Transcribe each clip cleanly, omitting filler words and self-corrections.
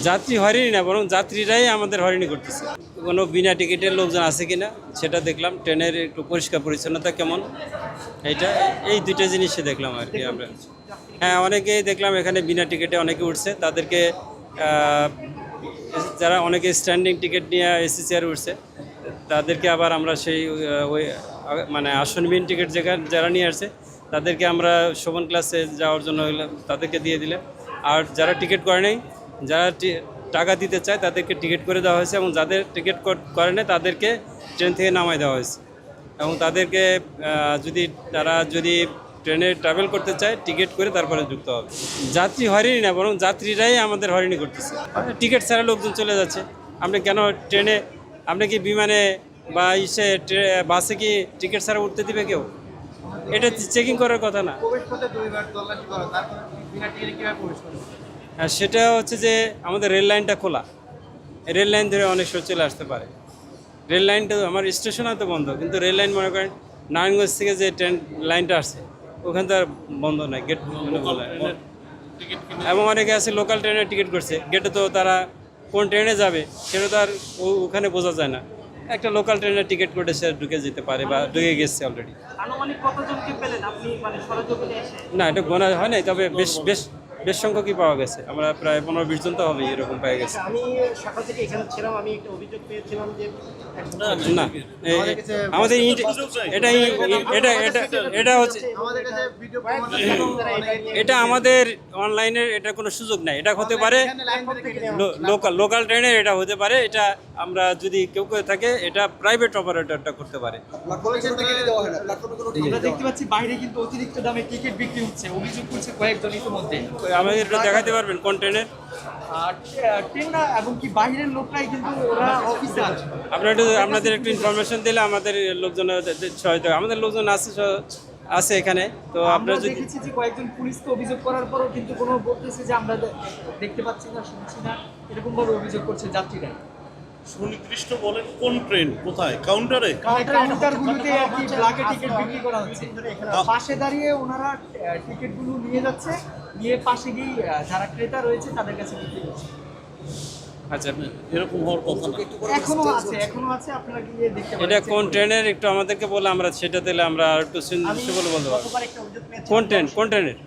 যাত্রী হয়রানি না, বরং যাত্রীরাই আমাদের হয়রানি করতেছে। কোনো বিনা টিকিটের লোকজন আছে কিনা সেটা দেখলাম, ট্রেনের একটু পরিষ্কার পরিচ্ছন্নতা কেমন, এইটা এই দুইটা জিনিসই দেখলাম আর কি আমরা। হ্যাঁ, অনেকেই দেখলাম এখানে বিনা টিকিটে অনেকে উঠছে, তাদেরকে যারা অনেকে স্ট্যান্ডিং টিকিট নিয়ে এসি চেয়ারে উঠছে তাদেরকে আবার আমরা সেই ওই মানে আসনবিহীন টিকিট যারা নিয়ে আসছে তাদেরকে আমরা শোভন ক্লাসে যাওয়ার জন্য তাদেরকে দিয়ে দিলে। আর যারা টিকিট করে নেই, যারা টাকা দিতে চায় তাদেরকে টিকিট করে দেওয়া হয়েছে, এবং যাদের টিকিট করে নেই তাদেরকে ট্রেন থেকে নামাই দেওয়া হয়েছে। এবং তাদেরকে তারা যদি ট্রেনে ট্রাভেল করতে চায় টিকিট করে তারপরে যুক্ত হবে। যাত্রী হয়রানি না, বরং যাত্রীরাই আমাদের হয়রানি করতেছে। টিকিট ছাড়া লোকজন চলে যাচ্ছে। আপনি কেন ট্রেনে, আপনি কি বিমানে বা বাসে কি টিকিট ছাড়া উঠতে দিবে কেউ? এটা চেকিং করার কথা না। হ্যাঁ, সেটা হচ্ছে যে আমাদের রেল লাইনটা খোলা, রেল লাইন ধরে অনেক সময় চলে আসতে পারে। রেল লাইনটা আমার স্টেশন হয়তো বন্ধ, কিন্তু রেল লাইন মনে করেন নারায়ণগঞ্জ থেকে যে ট্রেন লাইনটা আসছে ওখান তো আর বন্ধ নয়, গেট। এবং অনেকে আছে লোকাল ট্রেনের টিকিট করছে, গেটে তো তারা কোন ট্রেনে যাবে সেটা তো আর ওখানে বোঝা যায় না। একটা লোকাল ট্রেনের টিকিট করে সে ঢুকে যেতে পারে বা ঢুকে গেছে অলরেডি। না, এটা গোনা হয় নাই, তবে বেশ বেশ বেশ সংখ্যকই পাওয়া গেছে। আমরা প্রায় 15-20 জন তো হবে এরকম পাওয়া গেছে। আমি সকাল থেকে এখানে ছিলাম, আমি একটা অভিযোগ পেয়েছিলাম যে না, আমাদের এটা হচ্ছে এটা আমাদের অনলাইনের এটা কোনো সুযোগ নাই। এটা হতে পারে লোকাল ট্রেনের, এটা হতে পারে, এটা আমরা যদি কেউ করে থাকে এটা প্রাইভেট অপারেটরটা করতে পারে। আমরা দেখতে পাচ্ছি বাইরে কিন্তু অতিরিক্ত দামে টিকিট বিক্রি হচ্ছে, অভিযোগ করছে কয়েকজন ইতিমধ্যে। আমাদের এটা দেখাতে পারবেন কোন ট্রেনের? ট্রেন না, এবং কি বাইরের লোকরাই কিন্তু ওরা অফিসে আছে। আপনাদের একটু ইনফরমেশন দিলে আমাদের লোকজন সহায়তা, আমাদের লোকজন আছে এখানে। তো আপনারা যদি দেখেছি যে কয়েকজন পুলিশকে অভিযোগ করার পরও কিন্তু কোনো বলতেছে যে আমরা দেখতে পাচ্ছি না, শুনছি না, এরকম ভাবে অভিযোগ করছে যাত্রীরা। সুনির্দিষ্ট বলেন কোন ট্রেন কোথায়? কাউন্টারে? কাউন্টারগুলোতে আর কি ব্ল্যাকে টিকিট বিক্রি করা হচ্ছে। পাশে দাঁড়িয়ে ওনারা টিকিটগুলো নিয়ে যাচ্ছে, নিয়ে পাশে গিয়ে যারা ক্রেতা রয়েছে তাদের কাছে বিক্রি করছে। আচ্ছা, এরকম হওয়ার কথা না। এখনো আছে, আপনারা গিয়ে দেখতে পারেন। এটা কোন ট্রেনের একটু আমাদেরকে বলে আমরা সেটা দিলে আমরা একটু বলতে পারবো। কোন ট্রেনের?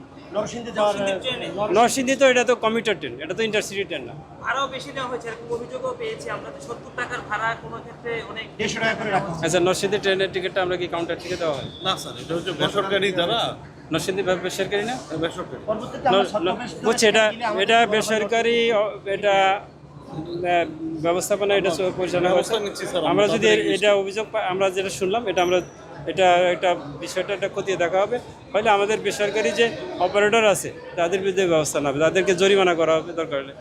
নরসিংদী তো এটা তো কমিউটার ট্রেন, এটা তো ইন্টারসিটি ট্রেন না। আরো বেশি দেওয়া হয়েছে, এরকম অভিযোগও পেয়েছি আমরা। 70 টাকার ভাড়া কোনো ক্ষেত্রে অনেক 150 টাকা করে রাখা। আচ্ছা, নরসিংদী ট্রেনের টিকিটটা আমরা কি কাউন্টার থেকে দেওয়া হয়? না স্যার, এটা হচ্ছে বেসরকারি দ্বারা। নরসিংদী বেসরকারি না? বেসরকারি। বুঝছি, এটা বেসরকারি, এটা ব্যবস্থাপনা, এটা পরিচালনা করছে। আমরা যদি এটা অভিযোগ পাই, আমরা যেটা শুনলাম এটা একটা বিষয়টা খতিয়ে দেখা হবে। ফলে আমাদের বেসরকারি যে অপারেটর আছে তাদের বিরুদ্ধে ব্যবস্থা নেওয়া হবে, তাদেরকে জরিমানা করা হবে দরকার হলে।